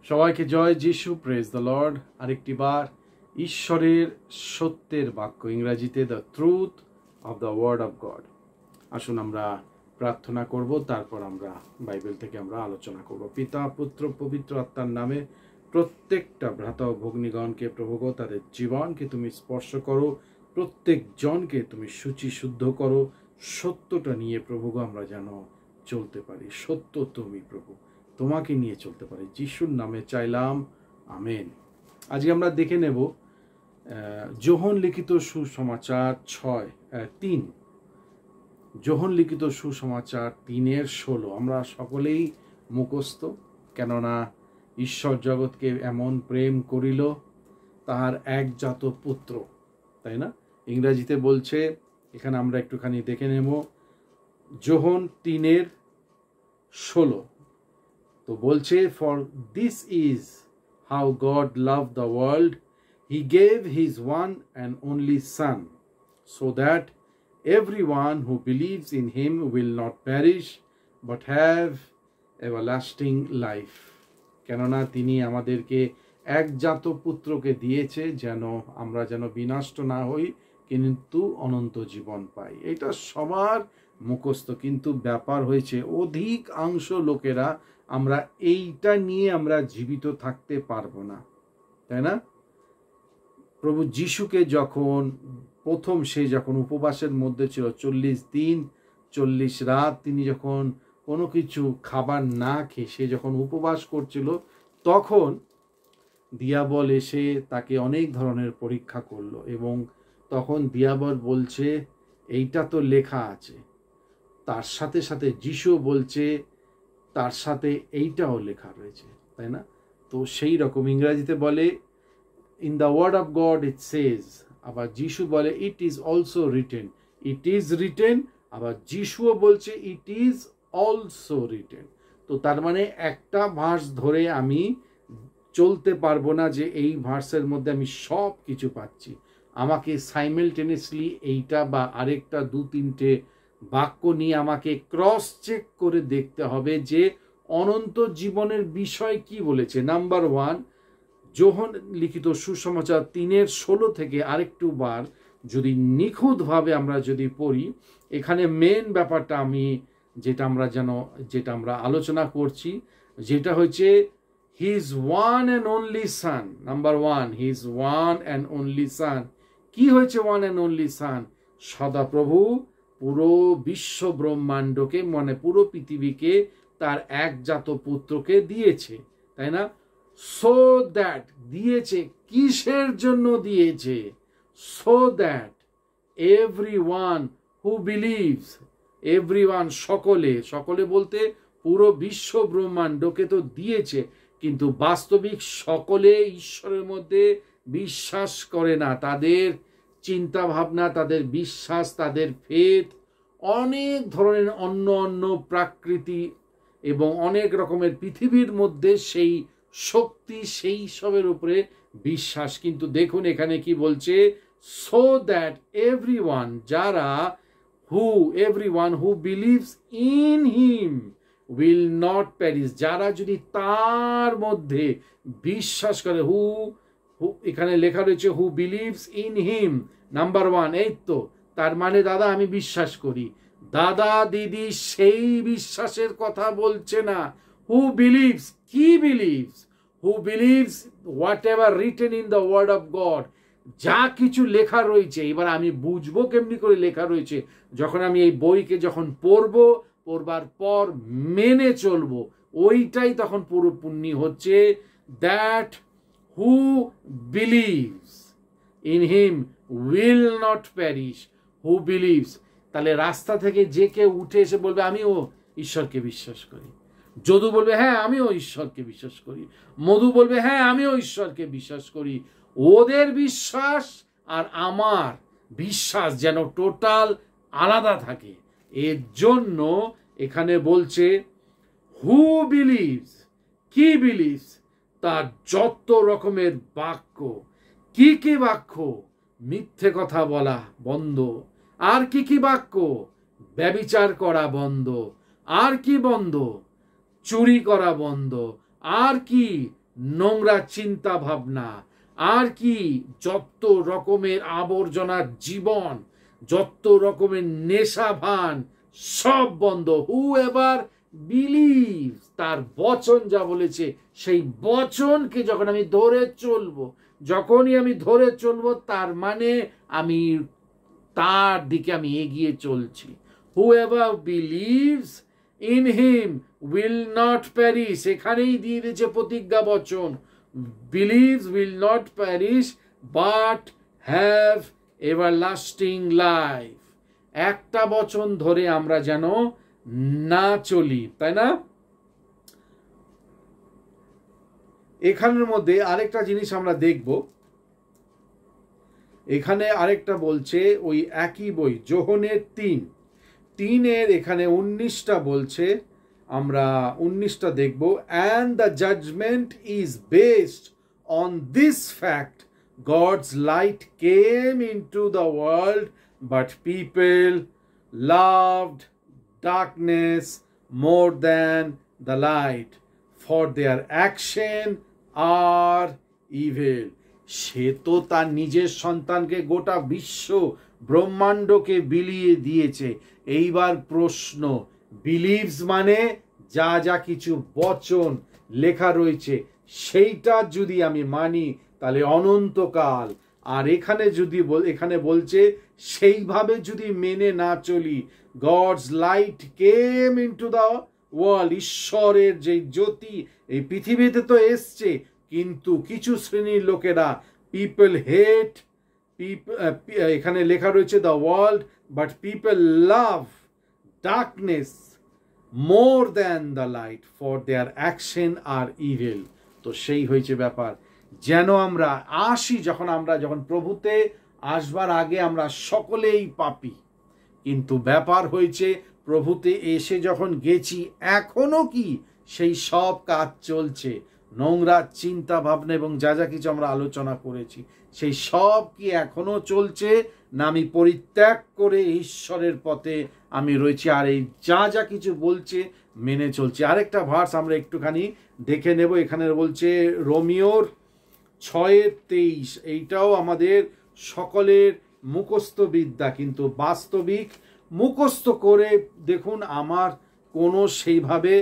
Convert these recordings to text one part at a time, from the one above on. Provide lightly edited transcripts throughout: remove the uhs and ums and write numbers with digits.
সবাইকে জয় যিশু, প্রেজ দ্য লর্ড। আরেকটি বার ঈশ্বরের সত্যের বাক্য, ইংরেজিতে the truth of the word of God. আসুন আমরা প্রার্থনা করব, তারপর আমরা বাইবেল থেকে আমরা আলোচনা করব। পিতা, পুত্র, পবিত্র আত্মার নামে প্রত্যেকটা ভ্রাতা ও ভগ্নীগণকে প্রভুগ তাদের জীবনকে তুমি স্পর্শ করো, প্রত্যেক জনকে তুমি শুচি শুদ্ধ করো। সত্যটা নিয়ে প্রভুগ আমরা যেন চলতে পারি। সত্য তুমি প্রভু, তোমাকে নিয়ে চলতে পারি। যিশুর নামে চাইলাম, আমেন। আজকে আমরা দেখে নেব যোহন লিখিত সুসমাচার 3। যোহন লিখিত সুসমাচার 3:16 আমরা সকলেই মুখস্থ, কেননা ঈশ্বর জগৎকে এমন প্রেম করিল তাহার একজাত পুত্র, তাই না? ইংরেজিতে বলছে, এখানে আমরা একটুখানি দেখে নেব। যোহন 3:16 তো বলছে, for this is how god love the world, he gave his one and only San, so that everyone who believes in him will not perish but have everlasting life. কেননা তিনি আমাদেরকে একজাত পুত্রকে দিয়েছে, যেন আমরা যেন বিনষ্ট না হই কিন্তু অনন্ত জীবন পাই। এটা সবার মুখস্থ, কিন্তু ব্যাপার হয়েছে অধিকাংশ লোকেরা আমরা এইটা নিয়ে আমরা জীবিত থাকতে পারবো না, তাই না? প্রভু যিশুকে যখন প্রথম সে যখন উপবাসের মধ্যে ছিল 40 দিন 40 রাত, তিনি যখন কোনো কিছু খাবার না খেয়ে সে যখন উপবাস করছিল, তখন দিয়াবল এসে তাকে অনেক ধরনের পরীক্ষা করলো, এবং তখন দিয়াবল বলছে এইটা তো লেখা আছে, তার সাথে সাথে যিশু বলছে তার সাথে এইটাও লেখা রয়েছে, তাই না? তো সেই রকম ইংরেজিতে বলে in the word of God it says, আবার যিশু বলে it is also written, it is written, আবার যিশুও বলছে it is also written। তো তার মানে একটা ভার্স ধরে আমি চলতে পারবো না যে এই ভার্সের মধ্যে আমি সব কিছু পাচ্ছি। আমাকে সাইমেলটেনিয়াসলি এইটা বা আরেকটা 2-3টে বাক্য নিয়ে আমাকে ক্রস চেক করে দেখতে হবে যে অনন্ত জীবনের বিষয় কি বলেছে। নাম্বার 1, যোহন লিখিত সুসমাচার 3:16 থেকে আরেকটু বার যদি নিখুঁতভাবে আমরা যদি পড়ি, এখানে মেন ব্যাপারটা যেটা আমরা আলোচনা করছি, যেটা হচ্ছে his one and only San. Number 1, his one and only সান। কি হয়েছে ওয়ান অ্যান্ড অনলি সান? সদাপ্রভু পুরো বিশ্ব ব্রহ্মাণ্ডকে, মানে পুরো পৃথিবীকে তার একজাত পুত্রকে দিয়েছে, তাই না? সো দ্যাট, দিয়েছে কিসের জন্য দিয়েছে? So that everyone who believes, everyone সকলে বলতে পুরো বিশ্ব ব্রহ্মাণ্ডকে তো দিয়েছে, কিন্তু বাস্তবিক সকলে ঈশ্বরের মধ্যে বিশ্বাস করে না। তাদের চিন্তা ভাবনা, তাদের বিশ্বাস, তাদের ফেথ অনেক ধরনের অন্য প্রাকৃতি এবং অনেক রকমের পৃথিবীর মধ্যে সেই শক্তি, সেই সবের উপরে বিশ্বাস। কিন্তু দেখুন এখানে কি বলছে, so that everyone, everyone who believes in him will not parish, যারা যদি তার মধ্যে বিশ্বাস করে, এখানে লেখা রয়েছে who believes in him, number 1। এই তো, তার মানে দাদা আমি বিশ্বাস করি, দাদা দিদি সেই বিশ্বাসের কথা বলছে না। হু বিলিভস, কি believes? Who believes whatever written in the word of God, যা কিছু লেখা রয়েছে। এবার আমি বুঝবো কেমনি করে লেখা রয়েছে? যখন আমি এই বইকে যখন পড়বার পর মেনে চলবো, ওইটাই তখন পুরো পুণ্যি হচ্ছে। That who believes in him will not parish, who believes. তাহলে রাস্তা থেকে যে কেউ উঠে এসে বলবে আমিও ঈশ্বরকে বিশ্বাস করি, যদু বলবে হ্যাঁ আমিও ঈশ্বরকে বিশ্বাস করি, মধু বলবে হ্যাঁ আমিও ঈশ্বরকে বিশ্বাস করি, ওদের বিশ্বাস আর আমার বিশ্বাস যেন টোটাল আলাদা থাকে। এর জন্য এখানে বলছে হু বিলিভস, কি বিলিভস? তার যত রকমের বাক্য। কি বাক্য? মিথ্যে কথা বলা বন্ধ। আর কি বাক্য? ব্যভিচার করা বন্ধ। আর কি বন্ধ? চুরি করা বন্ধ। আর কি? নোংরা চিন্তা ভাবনা, আর কি যত রকমের আবর্জনার জীবন, যত রকমের নেশা ভান, সব বন্ধ। হু এভার বিলিভ, তার বচন যা বলেছে সেই বচনকে যখন আমি ধরে চলবো, যখনই আমি ধরে চলবো, তার মানে আমি তার দিকে আমি এগিয়ে চলছি। হু ever believes in him will not parish, এখানেই দিয়ে দিয়েছে প্রতিজ্ঞা বচন, believes will not perish but have everlasting life। একটা বচন ধরে আমরা যেন না চলি, তাই না? এখানের মধ্যে আরেকটা জিনিস আমরা দেখব, এখানে আরেকটা বলছে ওই একই বই যোহনের 3:3 এখানে 19টা বলছে, আমরা 19টা দেখব। and the judgment is based on this fact, God's light came into the world but people loved darkness more than the light, for their action are evil। সে তো তার নিজের সন্তানকে গোটা বিশ্ব ব্রহ্মাণ্ডকে বিলিয়ে দিয়েছে। এইবার প্রশ্ন, বিলিভস মানে যা যা কিছু বচন লেখা রয়েছে সেইটা যদি আমি মানি তাহলে অনন্তকাল, আর এখানে যদি এখানে বলছে সেইভাবে যদি মেনে না চলি, God's light came into the world, ঈশ্বরের যে জ্যোতি এই পৃথিবীতে তো এসছে, কিন্তু কিছু শ্রেণীর লোকেরা পিপল হেট, এখানে লেখা রয়েছে the world, but people love darkness more than the light, for their action are evil. তো সেই হয়েছে ব্যাপার, যেন আমরা আসি, যখন প্রভুতে আসবার আগে আমরা সকলেই পাপী, কিন্তু ব্যাপার হয়েছে প্রভুতে এসে যখন গেছি এখনো কি সেই সব কাজ চলছে, নোংরা চিন্তা ভাবনা এবং যা যা কিছু আমরা আলোচনা করেছি সেই সব কি এখনো চলছে, না আমি পরিত্যাগ করে ঈশ্বরের পথে আমি রয়েছি আর এই যা যা কিছু বলছে মেনে চলছি। আরেকটা ভার্স আমরা একটুখানি দেখে নেব, এখানে বলছে রোমিওর 6:23, এইটাও আমাদের সকলের মুখস্থ বিদ্যা, কিন্তু বাস্তবিক মুখস্থ করে দেখুন আমার কোনো সেইভাবে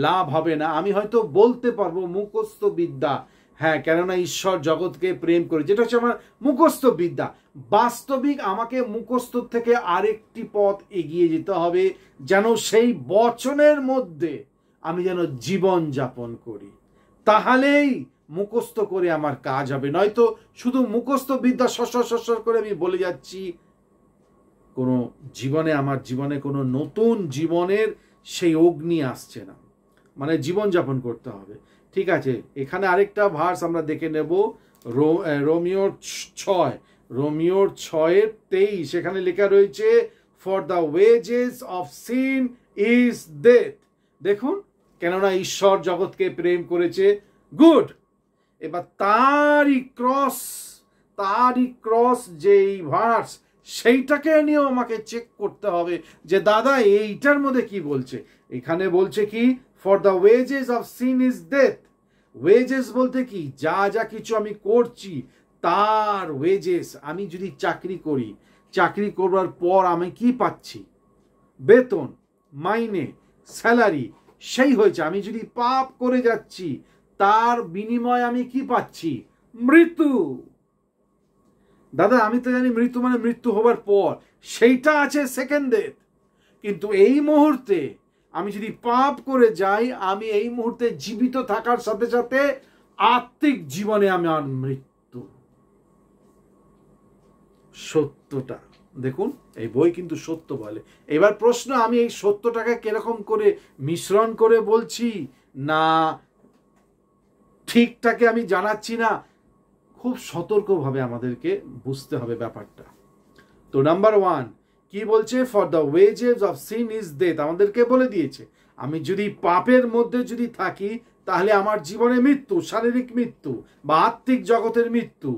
লাভ হবে না। আমি হয়তো বলতে পারবো মুখস্থ বিদ্যা, হ্যাঁ, কেননা ঈশ্বর জগৎকে প্রেম করে, যেটা হচ্ছে আমার মুখস্থ বিদ্যা। বাস্তবিক আমাকে মুখস্থ থেকে আরেকটি পথ এগিয়ে যেতে হবে, যেন সেই বচনের মধ্যে আমি যেন জীবন যাপন করি, তাহলেই মুখস্থ করে আমার কাজ হবে। নয়তো শুধু মুখস্থ বিদ্যা সসর করে আমি বলে যাচ্ছি, কোনো জীবনে আমার জীবনে কোনো নতুন জীবনের সেই অগ্নি আসছে না, মানে জীবনযাপন করতে হবে। ঠিক আছে, এখানে আরেকটা ভার্স আমরা দেখে নেব, রোমিওর 6:23, এখানে লেখা রয়েছে for the wages of sin is death. দেখুন, কেননা ঈশ্বর জগৎকে প্রেম করেছে, গুড। এবার তারই ক্রস যেই ভার্স সেইটাকে নিয়েও আমাকে চেক করতে হবে যে দাদা এইটার মধ্যে কি বলছে। এখানে বলছে কি, for the wages of sin is death. Wages বলতে কি, যা যা কিছু আমি করছি তার ওয়েজেস। আমি যদি চাকরি করি, চাকরি করবার পর আমি কি পাচ্ছি? বেতন, মাইনে, স্যালারি, সেই হয়েছে। আমি যদি পাপ করে যাচ্ছি তার বিনিময়ে আমি কি পাচ্ছি? মৃত্যু। দাদা আমি তো জানি মৃত্যু মানে মৃত্যু হবার পর, সেইটা আছে সেকেন্ড ডেথ। কিন্তু এই মুহূর্তে আমি যদি পাপ করে যাই, আমি এই মুহূর্তে জীবিত থাকার সাথে সাথে আত্মিক জীবনে আমার মৃত্যু। সত্যটা দেখুন, এই বই কিন্তু সত্য বলে। এবার প্রশ্ন, আমি এই সত্যটাকে কিরকম করে মিশ্রণ করে বলছি, না ঠিকটাকে আমি জানাচ্ছি না, খুব সতর্কভাবে আমাদেরকে বুঝতে হবে ব্যাপারটা। তো নাম্বার 1 কি বলছে, for the wages of sin is death. আমাদেরকে বলে দিয়েছে আমি যদি পাপের মধ্যে যদি থাকি তাহলে আমার জীবনে মৃত্যু, শারীরিক মৃত্যু বা আত্মিক জগতের মৃত্যু।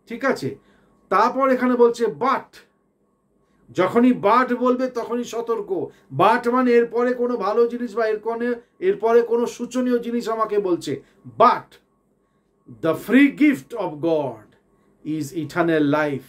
ঠিক আছে, তারপর এখানে বলছে বাট। যখনই বাট বলবে তখনই সতর্ক। বাট মানে এরপরে কোনো ভালো জিনিস বা এরপরে কোনো সূচনীয় জিনিস আমাকে বলছে। But the free gift of God is eternal life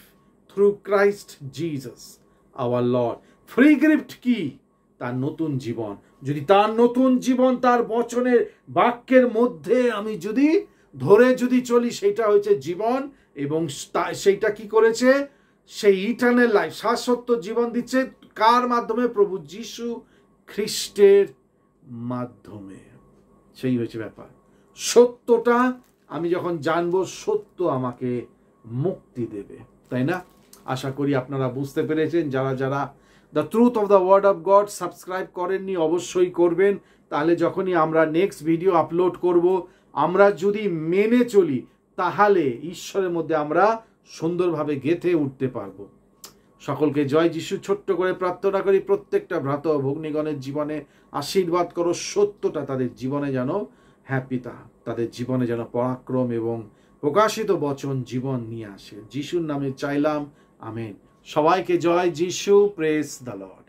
through Christ Jesus our Lord. Free gift কি? তার নতুন জীবন। যদি তার নতুন জীবন তার বচনের বাক্যের মধ্যে আমি যদি ধরে যদি চলি, সেটা হচ্ছে জীবন। এবং সেইটা কি করেছে? সেই ইটারনাল লাইফ, শাশ্বত জীবন দিচ্ছে কার মাধ্যমে? প্রভু যীশু খ্রিস্টের মাধ্যমে। সেই হচ্ছে ব্যাপার। সত্যটা আমি যখন জানবো, সত্য আমাকে মুক্তি দেবে, তাই না? আশা করি আপনারা বুঝতে পেরেছেন। যারা যারা the truth of the word of God subscribe করেননি, অবশ্যই করবেন। তাহলে যখনই আমরা নেক্সট ভিডিও আপলোড করব, আমরা যদি মেনে চলি, তাহলে ঈশ্বরের মধ্যে আমরা সুন্দরভাবে গেঁথে উঠতে পারবো। সকলকে জয় যিশু। ছোট্ট করে প্রার্থনা করি, প্রত্যেকটা ভ্রাতা ও ভগ্নীগণের জীবনে আশীর্বাদ করো। সত্যটা তাদের জীবনে যেন, হ্যাঁ পিতা, তাদের জীবনে যেন পরাক্রম এবং প্রকাশিত বচন জীবন নিয়ে আসে। যিশুর নামে চাইলাম, আমেন। সবাইকে জয় যিশু। Praise the Lord.